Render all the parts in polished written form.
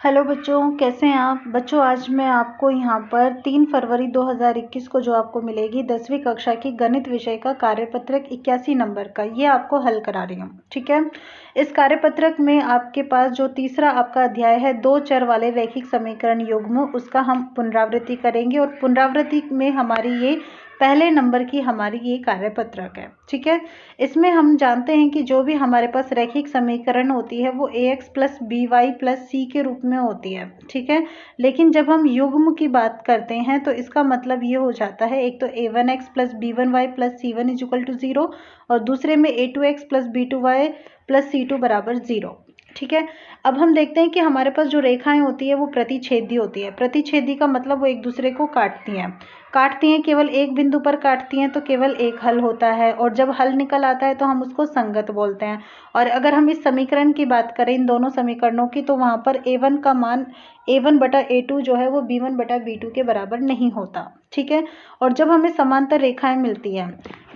Hello बच्चों, कैसे हैं आप बच्चों। आज मैं आपको यहाँ पर 3 फरवरी 2021 को जो आपको मिलेगी 10वीं कक्षा की गणित विषय का कार्यपत्रक 81 नंबर का, ये आपको हल करा रही हूँ। ठीक है, इस कार्यपत्रक में आपके पास जो तीसरा आपका अध्याय है, 2 चर वाले रैखिक समीकरण युग्म, उसका हम पुनरावृत्ति करेंगे और पुनरावृत्ति में हमारी ये पहले नंबर की हमारी ये कार्यपत्रक है। ठीक है, इसमें हम जानते हैं कि जो भी हमारे पास रैखिक समीकरण होती है वो ax plus B Y plus C के रूप में होती है। ठीक है, लेकिन जब हम युग्म की बात करते हैं तो इसका मतलब ये हो जाता है, एक तो a1x प्लस b1y प्लस c1 इज इक्वल टू 0 और दूसरे में a2x plus b2y plus c2 बराबर 0। ठीक है, अब हम देखते हैं कि हमारे पास जो रेखाएं होती है वो प्रतिच्छेदी होती है। प्रतिच्छेदी का मतलब वो एक दूसरे को काटती हैं, केवल एक बिंदु पर काटती हैं तो केवल एक हल होता है, और जब हल निकल आता है तो हम उसको संगत बोलते हैं। और अगर हम इस समीकरण की बात करें, इन दोनों समीकरणों की, तो वहाँ पर a1 का मान a1 बटा a2 जो है वो b1 बटा b2 के बराबर नहीं होता। ठीक है, और जब हमें समांतर रेखाएं मिलती हैं,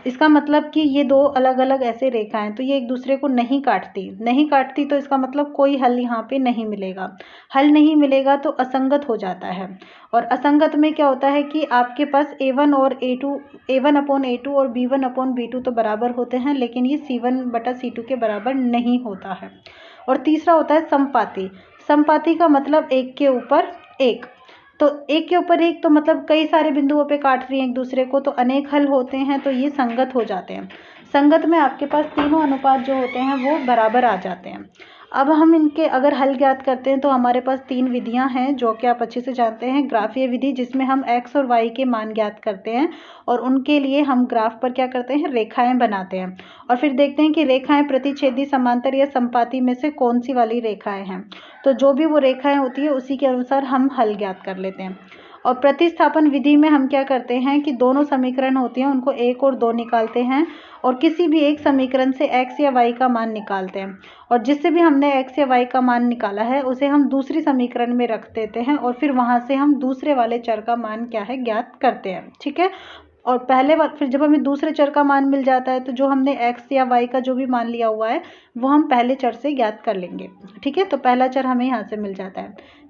इसका मतलब कि ये दो अलग अलग ऐसे रेखाएं, तो ये एक दूसरे को नहीं काटती, तो इसका मतलब कोई हल यहाँ पे नहीं मिलेगा। हल नहीं मिलेगा तो असंगत हो जाता है, और असंगत में क्या होता है कि आपके पास a1 और a2, a1 अपॉन a2 और b1 अपॉन b2 तो बराबर होते हैं, लेकिन ये c1 बटा c2 के बराबर नहीं होता है। और तीसरा होता है समपाती का मतलब एक के ऊपर एक, तो एक के ऊपर एक तो मतलब कई सारे बिंदुओं पे काट रही हैं एक दूसरे को, तो अनेक हल होते हैं, तो ये संगत हो जाते हैं। संगत में आपके पास तीनों अनुपात जो होते हैं वो बराबर आ जाते हैं। अब हम इनके अगर हल ज्ञात करते हैं तो हमारे पास 3 विधियां हैं जो कि आप अच्छे से जानते हैं। ग्राफीय विधि, जिसमें हम x और y के मान ज्ञात करते हैं और उनके लिए हम ग्राफ पर क्या करते हैं, रेखाएं बनाते हैं, और फिर देखते हैं कि रेखाएं प्रतिच्छेदी, समांतर या समपाती में से कौन सी वाली रेखाएं हैं, तो जो भी वो रेखाएं होती है उसी के अनुसार हम हल ज्ञात कर लेते हैं। और प्रतिस्थापन विधि में हम क्या करते हैं कि दोनों समीकरण होते हैं उनको 1 और 2 निकालते हैं, और किसी भी एक समीकरण से x या y का मान निकालते हैं, और जिससे भी हमने x या y का मान निकाला है उसे हम दूसरी समीकरण में रख देते हैं, और फिर वहां से हम दूसरे वाले चर का मान क्या है ज्ञात करते हैं। ठीक है, और फिर जब हमें दूसरे चर का मान मिल जाता है तो जो हमने x या y का जो भी मान लिया हुआ है वो हम पहले चर से ज्ञात कर लेंगे। ठीक है, तो पहला चर हमें यहाँ से मिल जाता है।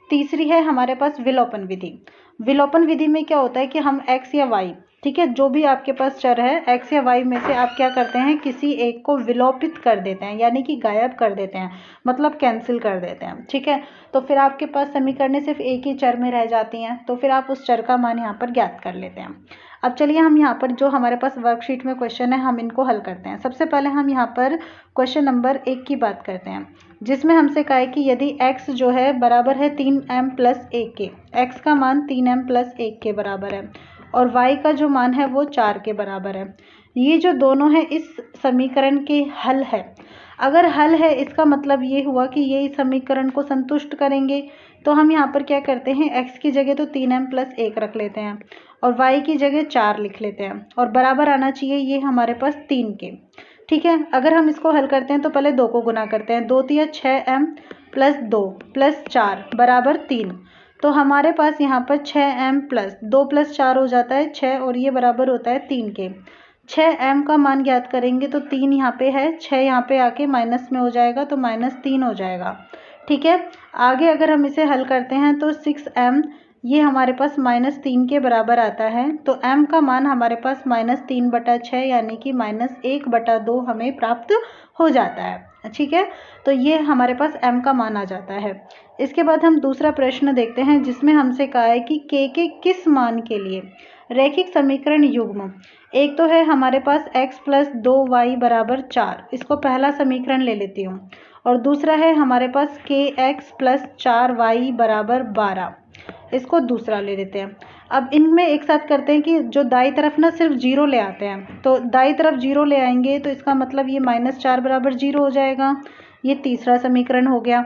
तीसरी है हमारे पास विलोपन विधि। विलोपन विधि में क्या होता है कि हम x या y, ठीक है, जो भी आपके पास चर है x या y में से आप क्या करते हैं, किसी एक को विलोपित कर देते हैं, यानी कि गायब कर देते हैं, मतलब कैंसिल कर देते हैं। ठीक है, तो फिर आपके पास समीकरणें सिर्फ एक ही चर में रह जाती हैं, तो फिर आप उस चर का मान यहाँ पर ज्ञात कर लेते हैं। अब चलिए हम यहाँ पर जो हमारे पास वर्कशीट में क्वेश्चन है हम इनको हल करते हैं। सबसे पहले हम यहाँ पर क्वेश्चन नंबर 1 की बात करते हैं, जिसमें हमसे कहा है कि यदि x जो है बराबर है 3m प्लस 1 के, x का मान 3m प्लस 1 के बराबर है और y का जो मान है वो 4 के बराबर है। ये जो दोनों है इस समीकरण के हल है। अगर हल है इसका मतलब ये हुआ कि ये इस समीकरण को संतुष्ट करेंगे, तो हम यहाँ पर क्या करते हैं, x की जगह तो 3m प्लस 1 रख लेते हैं और y की जगह 4 लिख लेते हैं, और बराबर आना चाहिए ये हमारे पास 3 के। ठीक है, अगर हम इसको हल करते हैं तो पहले 2 को गुना करते हैं, 2 तिया 6m प्लस 2 प्लस 4 बराबर 3, तो हमारे पास यहाँ पर 6m प्लस 2 प्लस 4 हो जाता है 6, और ये बराबर होता है 3 के। 6m का मान ज्ञात करेंगे तो 3 यहाँ पे है, 6 यहाँ पे आके माइनस में हो जाएगा तो -3 हो जाएगा। ठीक है, आगे अगर हम इसे हल करते हैं तो 6m ये हमारे पास -3 के बराबर आता है, तो m का मान हमारे पास -3 बटा 6 यानी कि -1 बटा 2 हमें प्राप्त हो जाता है। ठीक है, तो ये हमारे पास m का मान आ जाता है। इसके बाद हम दूसरा प्रश्न देखते हैं, जिसमें हमसे कहा है कि k के किस मान के लिए रैखिक समीकरण युग्म, एक तो है हमारे पास x प्लस 2y बराबर 4, इसको पहला समीकरण ले लेती हूँ, और दूसरा है हमारे पास kx प्लस 4y बराबर 12, इसको दूसरा ले लेते हैं। अब इनमें एक साथ करते हैं कि जो दाई तरफ ना सिर्फ 0 ले आते हैं, तो दाई तरफ 0 ले आएंगे तो इसका मतलब ये -4 बराबर 0 हो जाएगा, ये तीसरा समीकरण हो गया।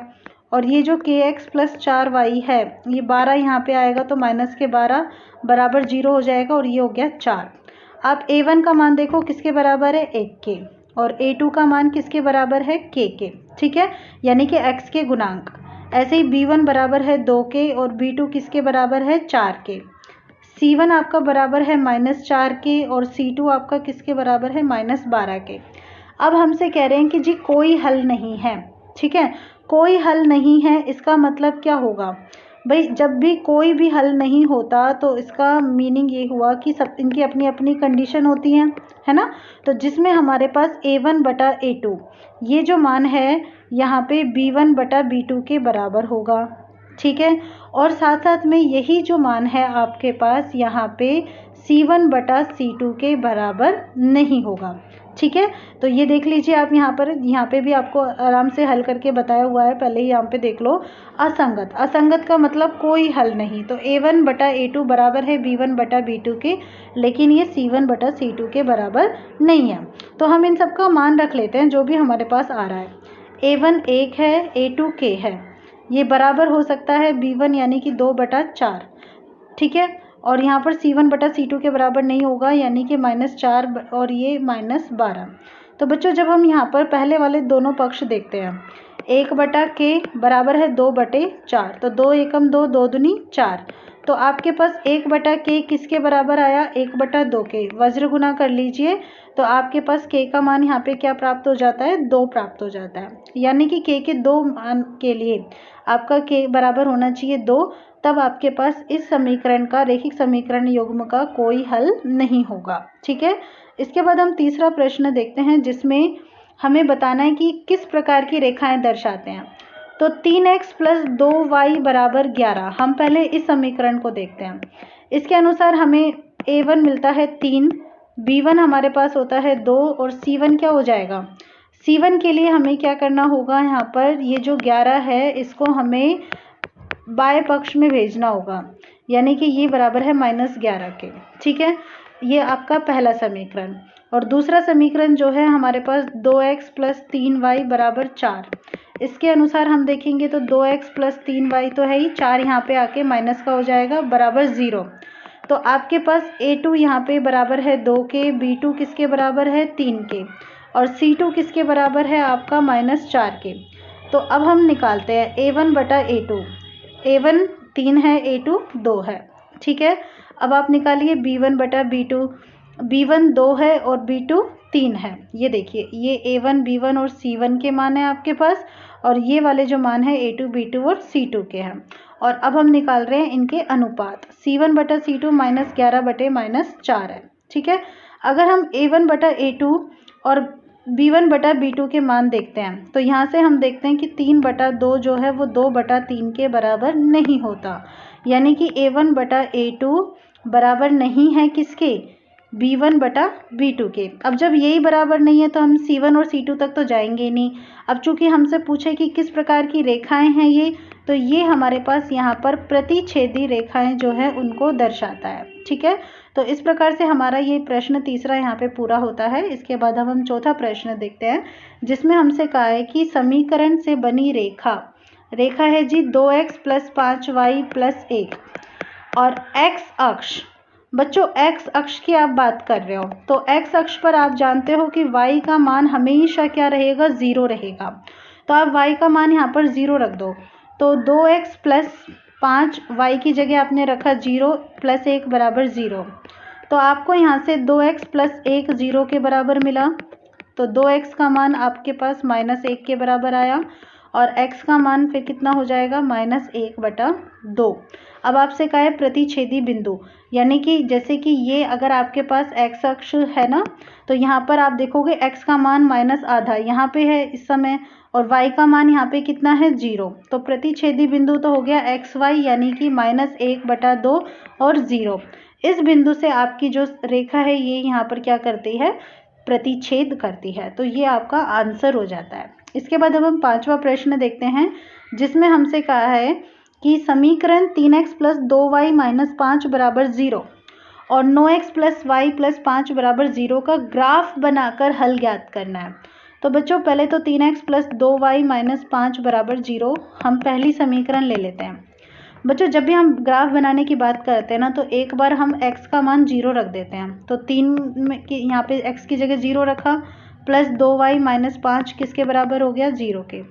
और ये जो kx प्लस 4y है ये 12 यहाँ पे आएगा तो माइनस के 12 बराबर 0 हो जाएगा, और ये हो गया 4। आप a1 का मान देखो किसके बराबर है, 1 के, और a2 का मान किसके बराबर है, k के। ठीक है, यानी कि x के गुणांक। ऐसे ही b1 बराबर है 2 के और b2 किसके बराबर है, 4 के। c1 आपका बराबर है -4 के और c2 आपका किसके बराबर है, -12 के। अब हमसे कह रहे हैं कि जी कोई हल नहीं है। ठीक है। कोई हल नहीं है इसका मतलब क्या होगा भाई, जब भी कोई भी हल नहीं होता तो इसका मीनिंग ये हुआ कि सब इनकी अपनी अपनी कंडीशन होती है ना। तो जिसमें हमारे पास a1 बटा a2 ये जो मान है यहाँ पे b1 बटा b2 के बराबर होगा, ठीक है। और साथ साथ में यही जो मान है आपके पास यहाँ पे c1 बटा c2 के बराबर नहीं होगा, ठीक है। तो ये देख लीजिए आप यहाँ पे भी आपको आराम से हल करके बताया हुआ है, पहले ही यहाँ पे देख लो। असंगत, असंगत का मतलब कोई हल नहीं, तो a1 बटा a2 बराबर है b1 बटा b2 के, लेकिन ये c1 बटा c2 के बराबर नहीं है। तो हम इन सब का मान रख लेते हैं जो भी हमारे पास आ रहा है। a1 1 है, a2 k है, ये बराबर हो सकता है b1 यानी कि 2 बटा 4, ठीक है। और यहाँ पर c1 बटा c2 के बराबर नहीं होगा यानी कि -4 और ये -12। तो बच्चों जब हम यहाँ पर पहले वाले दोनों पक्ष देखते हैं, 1 बटा k बराबर है 2 बटे 4, तो 2 एकम 2, 2 दूनी 4। तो आपके पास 1 बटा k किसके बराबर आया, 1 बटा 2 के, वज्र गुना कर लीजिए। तो आपके पास k का मान यहाँ पे क्या प्राप्त हो जाता है, 2 प्राप्त हो जाता है, यानी कि k के 2 मान के लिए आपका k बराबर होना चाहिए 2, तब आपके पास इस समीकरण का, रैखिक समीकरण युग्म का कोई हल नहीं होगा, ठीक है। इसके बाद हम तीसरा प्रश्न देखते हैं जिसमें हमें बताना है कि किस प्रकार की रेखाएं दर्शाते हैं। तो 3x प्लस 2y बराबर 11, हम पहले इस समीकरण को देखते हैं। इसके अनुसार हमें a1 मिलता है 3, b1 हमारे पास होता है 2 और c1 क्या हो जाएगा, c1 के लिए हमें क्या करना होगा, यहाँ पर ये जो 11 है इसको हमें बाएं पक्ष में भेजना होगा, यानी कि ये बराबर है -11 के, ठीक है। ये आपका पहला समीकरण। और दूसरा समीकरण जो है हमारे पास 2x प्लस 3y बराबर 4, इसके अनुसार हम देखेंगे तो 2x प्लस 3y तो है ही, 4 यहाँ पे आके माइनस का हो जाएगा बराबर 0। तो आपके पास a2 यहाँ पे बराबर है 2 के, b2 किसके बराबर है 3 के, और c2 किसके बराबर है आपका -4 के। तो अब हम निकालते हैं a1 बटा a2, a1 3 है, a2 2 है, ठीक है। अब आप निकालिए b1 बटा b2, b1 2 है और b2 3 है। ये देखिए ये a1 b1 और c1 के मान है आपके पास, और ये वाले जो मान है a2 b2 और c2 के हैं। और अब हम निकाल रहे हैं इनके अनुपात, c1 बटा c2 -11 बटे -4 है, ठीक है। अगर हम a1 बटा a2 और b1 बटा b2 के मान देखते हैं तो यहाँ से हम देखते हैं कि 3 बटा 2 जो है वो 2 बटा 3 के बराबर नहीं होता, यानी कि a1 बटा a2 बराबर नहीं है किसके, b1 बटा b2 के। अब जब यही बराबर नहीं है तो हम c1 और c2 तक तो जाएंगे ही नहीं। अब चूंकि हमसे पूछे कि किस प्रकार की रेखाएं हैं ये, तो ये हमारे पास यहाँ पर प्रतिच्छेदी रेखाएं जो है उनको दर्शाता है, ठीक है। तो इस प्रकार से हमारा ये प्रश्न तीसरा यहाँ पे पूरा होता है। इसके बाद अब हम चौथा प्रश्न देखते हैं जिसमें हमसे कहा है कि समीकरण से बनी रेखा है जी 2x प्लस 5y प्लस 1, और x अक्ष, बच्चों x अक्ष की आप बात कर रहे हो, तो x अक्ष पर आप जानते हो कि y का मान हमेशा क्या रहेगा, 0 रहेगा। तो आप y का मान यहाँ पर 0 रख दो, तो 2x प्लस 5y की जगह आपने रखा 0 प्लस 1 बराबर 0, तो आपको यहाँ से 2x प्लस 1 0 के बराबर मिला। तो 2x का मान आपके पास -1 के बराबर आया, और x का मान फिर कितना हो जाएगा, -1 बटा 2। अब आपसे कहा है प्रतिच्छेदी बिंदु, यानी कि जैसे कि ये अगर आपके पास x अक्ष है ना, तो यहाँ पर आप देखोगे x का मान -आधा यहाँ पे है इस समय, और y का मान यहाँ पे कितना है 0। तो प्रतिच्छेदी बिंदु तो हो गया xy, यानी कि -1 बटा 2 और 0। इस बिंदु से आपकी जो रेखा है ये यहाँ पर क्या करती है, प्रतिच्छेद करती है। तो ये आपका आंसर हो जाता है। इसके बाद अब हम पांचवा प्रश्न देखते हैं जिसमें हमसे कहा है कि समीकरण 3x प्लस 2y माइनस 5 बराबर 0 और 9x प्लस y प्लस 5 बराबर 0 का ग्राफ बनाकर हल ज्ञात करना है। तो बच्चों पहले तो 3x प्लस 2y माइनस 5 बराबर 0 हम पहली समीकरण ले लेते हैं। बच्चों जब भी हम ग्राफ बनाने की बात करते हैं ना, तो एक बार हम x का मान 0 रख देते हैं। तो 3 में कि यहाँ पे x की जगह 0 रखा, प्लस 2y माइनस 5 किसके बराबर हो गया, 0 के।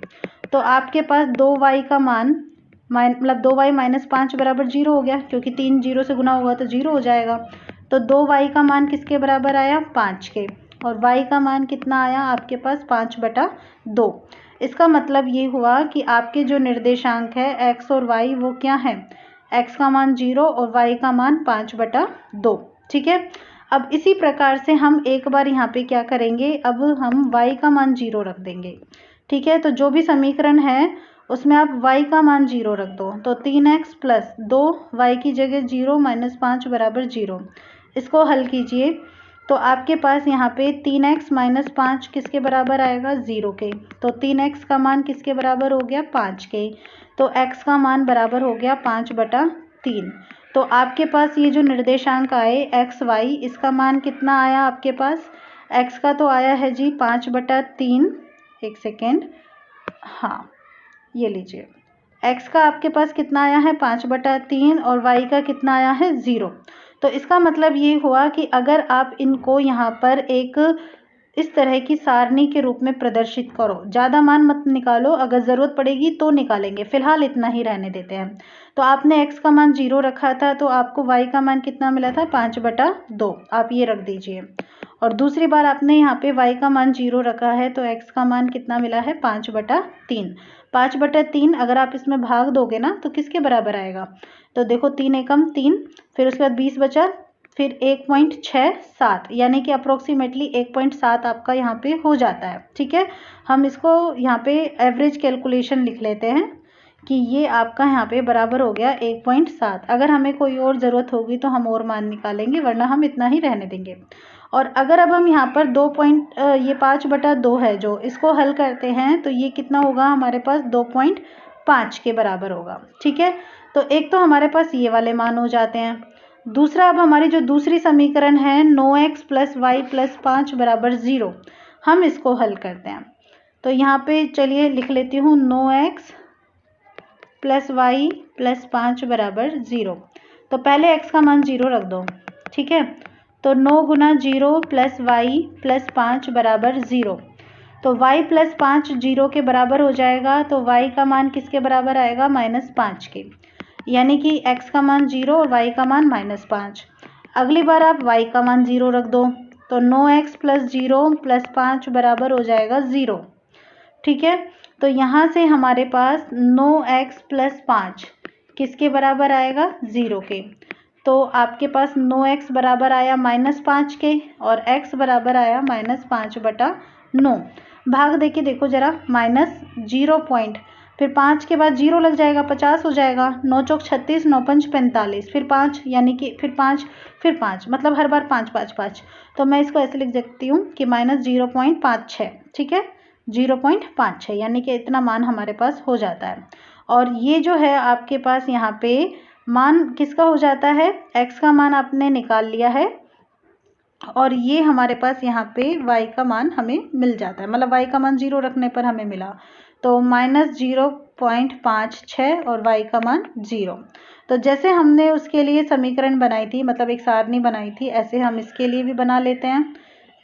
तो आपके पास 2y का मान मतलब 2y माइनस 5 बराबर 0 हो गया, क्योंकि 3 0 से गुना होगा तो 0 हो जाएगा। तो 2y का मान किसके बराबर आया, 5 के, और y का मान कितना आया आपके पास 5 बटा 2। इसका मतलब ये हुआ कि आपके जो निर्देशांक है x और y वो क्या है, x का मान 0 और y का मान 5/2। ठीक है, अब इसी प्रकार से हम एक बार यहाँ पे क्या करेंगे, अब हम y का मान 0 रख देंगे। ठीक है, तो जो भी समीकरण है उसमें आप y का मान 0 रख दो, तो 3x प्लस 2y की जगह 0 माइनस 5 बराबर 0। इसको हल कीजिए तो आपके पास यहाँ पे 3x माइनस 5 किसके बराबर आएगा, 0 के। तो 3x का मान किसके बराबर हो गया, 5 के। तो x का मान बराबर हो गया 5/3। तो आपके पास ये जो निर्देशांक आए x y, इसका मान कितना आया आपके पास, x का तो आया है जी 5/3। एक सेकेंड, हाँ ये लीजिए, x का आपके पास कितना आया है 5/3 और y का कितना आया है 0। तो इसका मतलब ये हुआ कि अगर आप इनको यहाँ पर एक इस तरह की सारणी के रूप में प्रदर्शित करो, ज़्यादा मान मत निकालो, अगर ज़रूरत पड़ेगी तो निकालेंगे, फिलहाल इतना ही रहने देते हैं। तो आपने x का मान 0 रखा था तो आपको y का मान कितना मिला था, 5/2। आप ये रख दीजिए। और दूसरी बार आपने यहाँ पे y का मान 0 रखा है तो x का मान कितना मिला है, 5/3। 5/3 अगर आप इसमें भाग दोगे ना तो किसके बराबर आएगा, तो देखो 3 एकम 3, फिर उसके बाद 20 बचा, फिर 1.67, यानी कि अप्रोक्सीमेटली 1.7 आपका यहाँ पे हो जाता है। ठीक है, हम इसको यहाँ पे एवरेज कैलकुलेशन लिख लेते हैं कि ये आपका यहाँ पे बराबर हो गया 1.7। अगर हमें कोई और ज़रूरत होगी तो हम और मान निकालेंगे, वरना हम इतना ही रहने देंगे। और अगर अब हम यहाँ पर ये 5/2 है जो, इसको हल करते हैं तो ये कितना होगा हमारे पास, 2.5 के बराबर होगा। ठीक है, तो एक तो हमारे पास ये वाले मान हो जाते हैं। दूसरा, अब हमारी जो दूसरी समीकरण है 9x प्लस वाई प्लस 5 बराबर 0, हम इसको हल करते हैं। तो यहाँ पे चलिए लिख लेती हूँ 9x प्लस वाई प्लस 5 बराबर 0। तो पहले x का मान 0 रख दो। ठीक है, तो 9 गुना 0 प्लस वाई प्लस 5 बराबर 0। तो y प्लस 5 0 के बराबर हो जाएगा, तो y का मान किसके बराबर आएगा, -5 के, यानी कि x का मान 0 और y का मान -5। अगली बार आप y का मान 0 रख दो, तो 9x प्लस 0 प्लस 5 बराबर हो जाएगा 0। ठीक है, तो यहाँ से हमारे पास 9x प्लस 5 किसके बराबर आएगा, 0 के। तो आपके पास 9x बराबर आया -5 के और x बराबर आया -5/9। भाग दे के देखो जरा, -0 पॉइंट, फिर 5 के बाद 0 लग जाएगा, 50 हो जाएगा। 9 चौक 36, 9 पंच 45, फिर 5, यानी कि फिर 5, मतलब हर बार 5 5 5। तो मैं इसको ऐसे लिख सकती हूँ कि -0.56। ठीक है, 0.56, यानी कि इतना मान हमारे पास हो जाता है। और ये जो है आपके पास यहाँ पे मान किसका हो जाता है, x का मान आपने निकाल लिया है और ये हमारे पास यहाँ पे y का मान हमें मिल जाता है, मतलब y का मान 0 रखने पर हमें मिला, तो -0.56 और y का मान 0। तो जैसे हमने उसके लिए समीकरण बनाई थी, मतलब एक सारणी बनाई थी, ऐसे हम इसके लिए भी बना लेते हैं।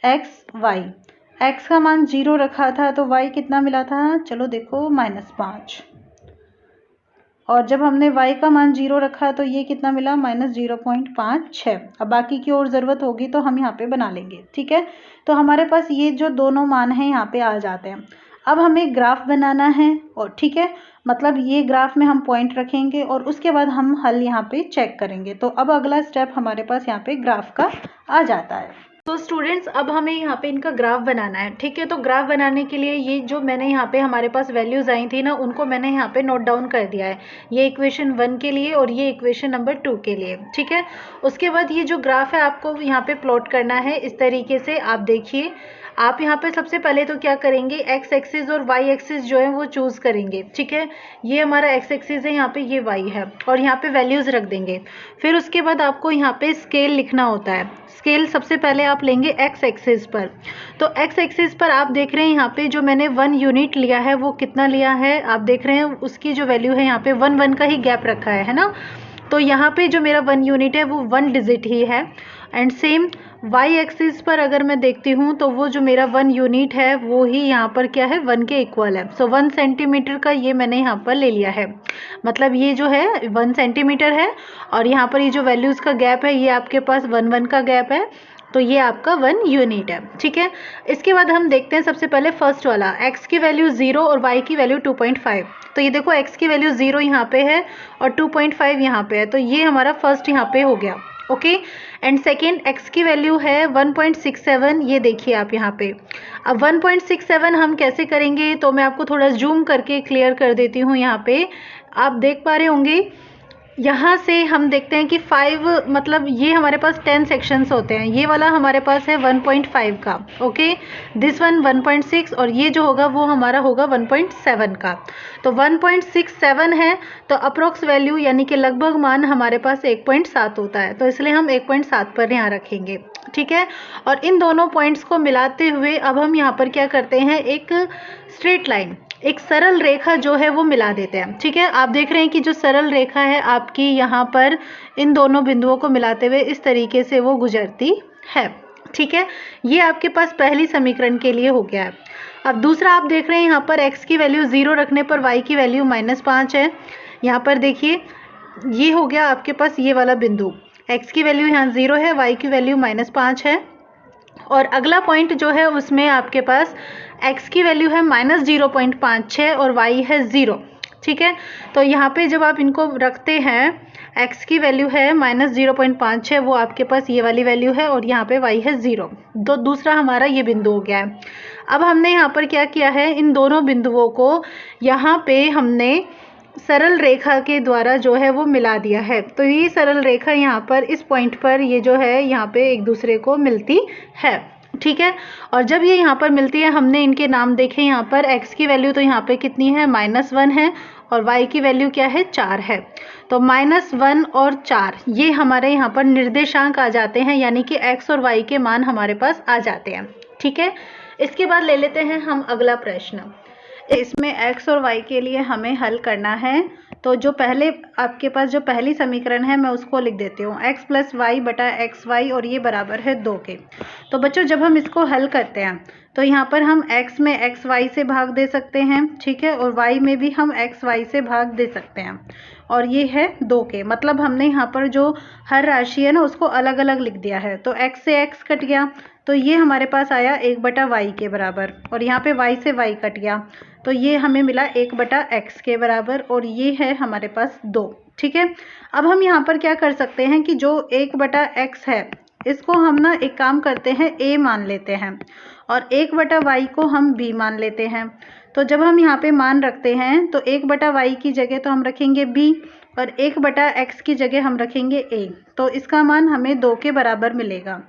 x y, x का मान 0 रखा था तो y कितना मिला था, चलो देखो -5, और जब हमने y का मान 0 रखा तो ये कितना मिला, -0.56। अब बाकी की और ज़रूरत होगी तो हम यहाँ पे बना लेंगे। ठीक है, तो हमारे पास ये जो दोनों मान हैं यहाँ पे आ जाते हैं। अब हमें ग्राफ बनाना है, और ठीक है, मतलब ये ग्राफ में हम पॉइंट रखेंगे और उसके बाद हम हल यहाँ पे चेक करेंगे। तो अब अगला स्टेप हमारे पास यहाँ पे ग्राफ का आ जाता है। तो स्टूडेंट्स, अब हमें यहाँ पे इनका ग्राफ बनाना है। ठीक है, तो ग्राफ बनाने के लिए ये जो मैंने यहाँ पे हमारे पास वैल्यूज़ आई थी ना, उनको मैंने यहाँ पे नोट डाउन कर दिया है, ये इक्वेशन 1 के लिए और ये इक्वेशन नंबर 2 के लिए। ठीक है, उसके बाद ये जो ग्राफ है आपको यहाँ पे प्लॉट करना है इस तरीके से। आप देखिए, आप यहाँ पे सबसे पहले तो क्या करेंगे, x एक्सिस और y एक्सिस जो है वो चूज़ करेंगे। ठीक है, ये हमारा x एक्सिस है, यहाँ पे ये y है, और यहाँ पे वैल्यूज़ रख देंगे। फिर उसके बाद आपको यहाँ पे स्केल लिखना होता है। स्केल सबसे पहले आप लेंगे x एक्सिस पर। तो x एक्सिस पर आप देख रहे हैं यहाँ पे जो मैंने 1 यूनिट लिया है वो कितना लिया है, आप देख रहे हैं उसकी जो वैल्यू है यहाँ पे 1 1 का ही गैप रखा है ना। तो यहाँ पे जो मेरा 1 यूनिट है वो 1 डिजिट ही है। एंड सेम y एक्सिस पर अगर मैं देखती हूँ तो वो जो मेरा 1 यूनिट है वो ही यहाँ पर क्या है, 1 के इक्वल है। सो 1 सेंटीमीटर का ये मैंने यहाँ पर ले लिया है, मतलब ये जो है 1 सेंटीमीटर है, और यहाँ पर ये जो वैल्यूज़ का गैप है ये आपके पास 1 1 का गैप है। तो ये आपका 1 यूनिट है। ठीक है, इसके बाद हम देखते हैं सबसे पहले फर्स्ट वाला, x की वैल्यू 0 और y की वैल्यू 2.5। तो ये देखो x की वैल्यू 0 यहाँ पे है और 2.5 यहाँ पे है, तो ये हमारा फर्स्ट यहाँ पे हो गया। ओके, एंड सेकेंड x की वैल्यू है 1.67, ये देखिए आप यहाँ पे। अब 1.67 हम कैसे करेंगे, तो मैं आपको थोड़ा जूम करके क्लियर कर देती हूँ। यहाँ पे आप देख पा रहे होंगे, यहाँ से हम देखते हैं कि 5 मतलब ये हमारे पास 10 सेक्शंस होते हैं, ये वाला हमारे पास है 1.5 का। ओके, दिस वन 1.6 और ये जो होगा वो हमारा होगा 1.7 का। तो 1.67 है, तो अप्रोक्स वैल्यू यानी कि लगभग मान हमारे पास 1.7 होता है, तो इसलिए हम 1.7 पर यहाँ रखेंगे। ठीक है, और इन दोनों पॉइंट्स को मिलाते हुए अब हम यहाँ पर क्या करते हैं, एक स्ट्रेट लाइन, एक सरल रेखा जो है वो मिला देते हैं। ठीक है, आप देख रहे हैं कि जो सरल रेखा है आपकी यहाँ पर इन दोनों बिंदुओं को मिलाते हुए इस तरीके से वो गुजरती है। ठीक है, ये आपके पास पहली समीकरण के लिए हो गया है। अब दूसरा आप देख रहे हैं यहाँ पर x की वैल्यू 0 रखने पर y की वैल्यू -5 है। यहाँ पर देखिए ये हो गया आपके पास ये वाला बिंदु, x की वैल्यू यहाँ 0 है, y की वैल्यू -5 है। और अगला पॉइंट जो है उसमें आपके पास x की वैल्यू है -0.56 और y है 0। ठीक है, तो यहाँ पे जब आप इनको रखते हैं, x की वैल्यू है -0.56, वो आपके पास ये वाली वैल्यू है, और यहाँ पे y है 0। तो दूसरा हमारा ये बिंदु हो गया है। अब हमने यहाँ पर क्या किया है, इन दोनों बिंदुओं को यहाँ पे हमने सरल रेखा के द्वारा जो है वो मिला दिया है। तो ये सरल रेखा यहाँ पर इस पॉइंट पर ये जो है यहाँ पे एक दूसरे को मिलती है। ठीक है, और जब ये यहाँ पर मिलती है, हमने इनके नाम देखे, यहाँ पर x की वैल्यू तो यहाँ पे कितनी है, -1 है, और y की वैल्यू क्या है, 4 है। तो -1 और 4 ये हमारे यहाँ पर निर्देशांक आ जाते हैं, यानी कि x और y के मान हमारे पास आ जाते हैं। ठीक है, इसके बाद ले लेते हैं हम अगला प्रश्न। इसमें x और y के लिए हमें हल करना है। तो जो पहले आपके पास जो पहली समीकरण है मैं उसको लिख देती हूँ, x + y बटा xy, और ये बराबर है 2 के। तो बच्चों जब हम इसको हल करते हैं तो यहाँ पर हम x में xy से भाग दे सकते हैं। ठीक है, और y में भी हम xy से भाग दे सकते हैं, और ये है 2 के। मतलब हमने यहाँ पर जो हर राशि है ना उसको अलग अलग लिख दिया है। तो x से x कट गया, तो ये हमारे पास आया 1/y के बराबर, और यहाँ पे y से y कट गया, तो ये हमें मिला 1/x के बराबर, और ये है हमारे पास 2। ठीक है, अब हम यहाँ पर क्या कर सकते हैं कि जो 1/x है इसको हम ना एक काम करते हैं, a मान लेते हैं, और 1/y को हम b मान लेते हैं। तो जब हम यहाँ पे मान रखते हैं तो 1/y की जगह तो हम रखेंगे b, और 1/x की जगह हम रखेंगे a। तो इसका मान हमें 2 के बराबर मिलेगा,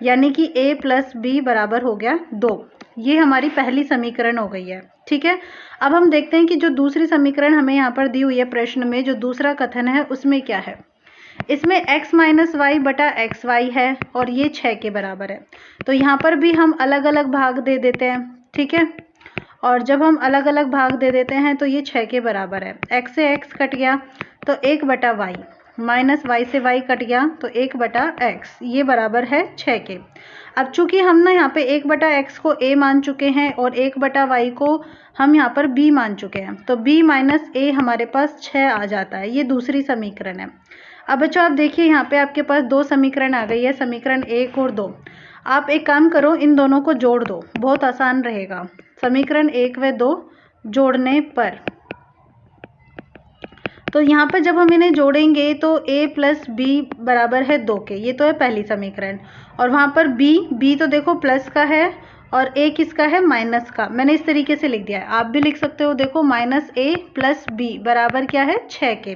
यानी कि a + b बराबर हो गया 2। ये हमारी पहली समीकरण हो गई है। ठीक है, अब हम देखते हैं कि जो दूसरी समीकरण हमें यहाँ पर दी हुई है प्रश्न में, जो दूसरा कथन है उसमें क्या है। इसमें x - y बटा xy है, और ये 6 के बराबर है। तो यहाँ पर भी हम अलग अलग भाग दे देते हैं। ठीक है, और जब हम अलग अलग भाग दे देते हैं तो ये 6 के बराबर है। x से x कट गया तो 1/y, -y से y कट गया तो 1/x, ये बराबर है 6 के। अब चूंकि हम ना यहाँ पे 1/x को a मान चुके हैं और 1/y को हम यहाँ पर b मान चुके हैं, तो b - a हमारे पास 6 आ जाता है। ये दूसरी समीकरण है। अब बच्चों आप देखिए यहाँ पे आपके पास 2 समीकरण आ गई है, समीकरण 1 और 2। आप एक काम करो, इन दोनों को जोड़ दो, बहुत आसान रहेगा। समीकरण 1 व 2 जोड़ने पर, तो यहाँ पर जब हम इन्हें जोड़ेंगे तो a + b बराबर है 2 के, ये तो है पहली समीकरण। और वहाँ पर b तो देखो प्लस का है, और a किसका है, माइनस का। मैंने इस तरीके से लिख दिया है, आप भी लिख सकते हो। देखो -a + b बराबर क्या है, 6 के,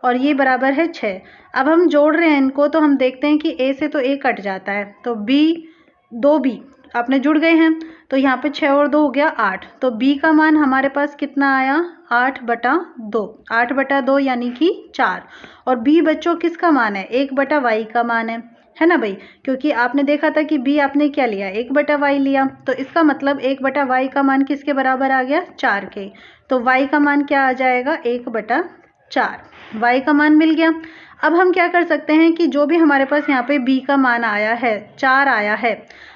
और ये बराबर है 6। अब हम जोड़ रहे हैं इनको, तो हम देखते हैं कि a से तो a कट जाता है, तो b 2b आपने जुड़ गए हैं, तो यहाँ पे 6 और 2 हो गया 8। तो b का मान हमारे पास कितना आया, 8/2, 8/2 यानी कि 4। और b बच्चों किसका मान है, 1/y का मान है ना भाई, क्योंकि आपने देखा था कि b आपने क्या लिया, 1/y लिया। तो इसका मतलब 1/y का मान किसके बराबर आ गया, 4 के। तो y का मान क्या आ जाएगा, 1/4, y का मान मिल गया। अब हम क्या कर सकते हैं कि जो भी हमारे पास यहाँ पे b का मान आया है, 4 आया है,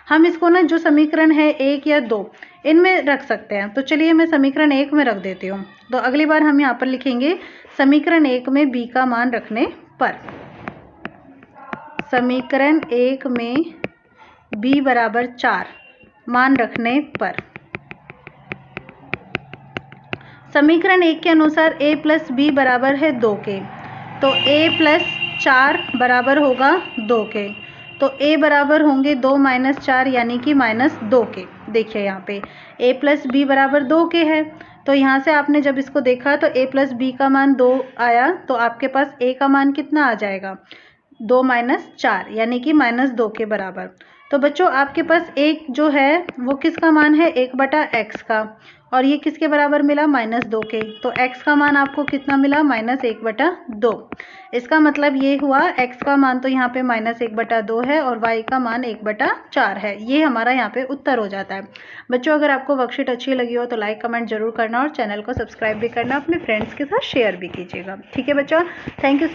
हम इसको ना जो समीकरण है 1 या 2 इनमें रख सकते हैं। तो चलिए मैं समीकरण 1 में रख देती हूँ। तो अगली बार हम यहाँ पर लिखेंगे समीकरण 1 में b का मान रखने पर, समीकरण 1 में b बराबर 4 मान रखने पर समीकरण 1 के अनुसार a प्लस बी बराबर है 2 के, तो a प्लस 4 बराबर होगा 2 के, तो a बराबर होंगे 2 माइनस 4 यानी कि -2 के। देखिए यहाँ पे a प्लस बी बराबर 2 के है, तो यहाँ से आपने जब इसको देखा तो a प्लस बी का मान 2 आया, तो आपके पास a का मान कितना आ जाएगा 2 माइनस 4 यानी कि -2 के बराबर। तो बच्चों आपके पास एक जो है वो किसका मान है 1/x का, और ये किसके बराबर मिला -2 के, तो x का मान आपको कितना मिला -1/2। इसका मतलब ये हुआ x का मान तो यहाँ पे -1/2 है और y का मान 1/4 है। ये हमारा यहाँ पे उत्तर हो जाता है। बच्चों अगर आपको वर्कशीट अच्छी लगी हो तो लाइक कमेंट जरूर करना और चैनल को सब्सक्राइब भी करना, अपने फ्रेंड्स के साथ शेयर भी कीजिएगा। ठीक है बच्चों, थैंक यू।